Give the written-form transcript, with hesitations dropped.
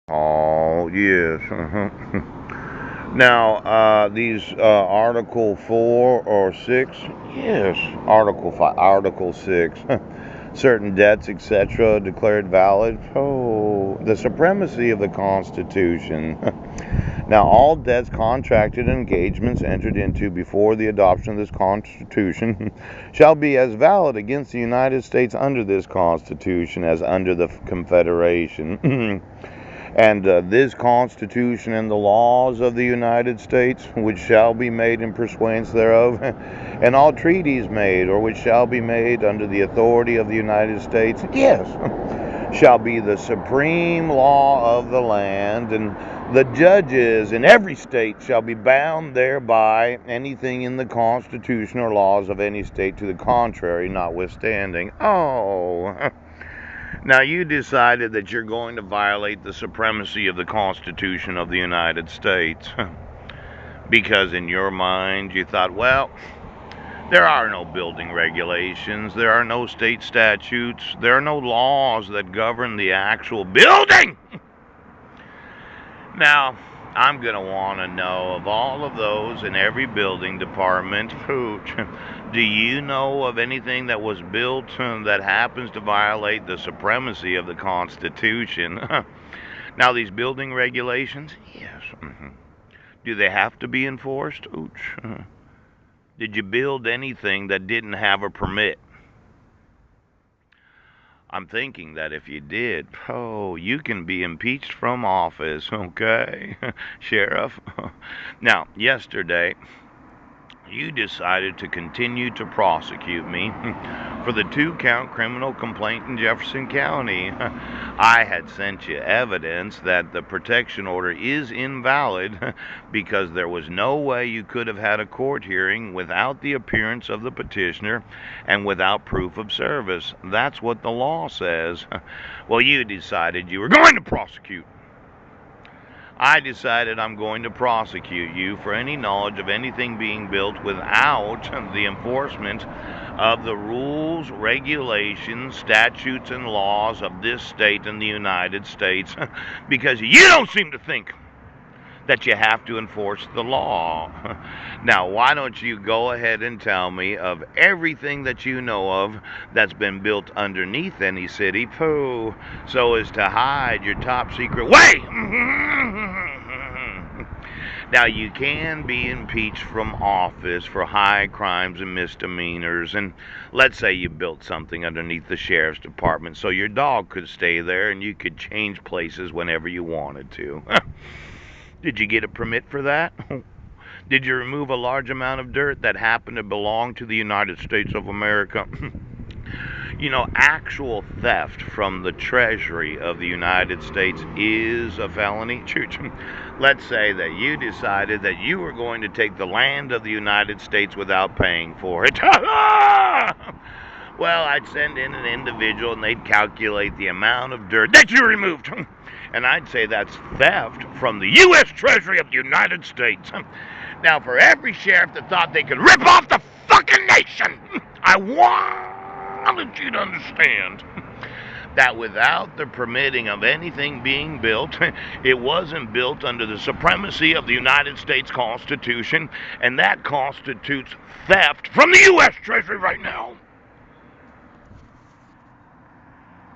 Oh, yes. Now, these Article 4 or 6, yes, Article 5, Article 6, certain debts, etc., declared valid. Oh, the supremacy of the Constitution. Now, all debts, contracted, and engagements entered into before the adoption of this Constitution shall be as valid against the United States under this Constitution as under the Confederation. And this Constitution and the laws of the United States, which shall be made in pursuance thereof, and all treaties made, or which shall be made under the authority of the United States, yes, shall be the supreme law of the land, and the judges in every state shall be bound thereby, anything in the Constitution or laws of any state to the contrary notwithstanding. Oh. Now, you decided that you're going to violate the supremacy of the Constitution of the United States because, in your mind, you thought, well, there are no building regulations, there are no state statutes, there are no laws that govern the actual building. Now, I'm going to want to know of all of those in every building department, do you know of anything that was built that happens to violate the supremacy of the Constitution? Now, these building regulations, yes. Do they have to be enforced? Ouch. Did you build anything that didn't have a permit? I'm thinking that if you did, oh, you can be impeached from office, okay, Sheriff? Now, yesterday, you decided to continue to prosecute me for the 2-count criminal complaint in Jefferson County. I had sent you evidence that the protection order is invalid because there was no way you could have had a court hearing without the appearance of the petitioner and without proof of service. That's what the law says. Well, you decided you were going to prosecute. I decided I'm going to prosecute you for any knowledge of anything being built without the enforcement of the rules, regulations, statutes, and laws of this state and the United States because you don't seem to think that you have to enforce the law. Now, why don't you go ahead and tell me of everything that you know of that's been built underneath any city, so as to hide your top secret way? Now, you can be impeached from office for high crimes and misdemeanors, and let's say you built something underneath the sheriff's department so your dog could stay there and you could change places whenever you wanted to. Did you get a permit for that? Did you remove a large amount of dirt that happened to belong to the United States of America? You know, actual theft from the Treasury of the United States is a felony. Let's say that you decided that you were going to take the land of the United States without paying for it. Well, I'd send in an individual and they'd calculate the amount of dirt that you removed. And I'd say that's theft from the U.S. Treasury of the United States. Now, for every sheriff that thought they could rip off the fucking nation, I wanted you to understand that without the permitting of anything being built, it wasn't built under the supremacy of the United States Constitution, and that constitutes theft from the U.S. Treasury right now.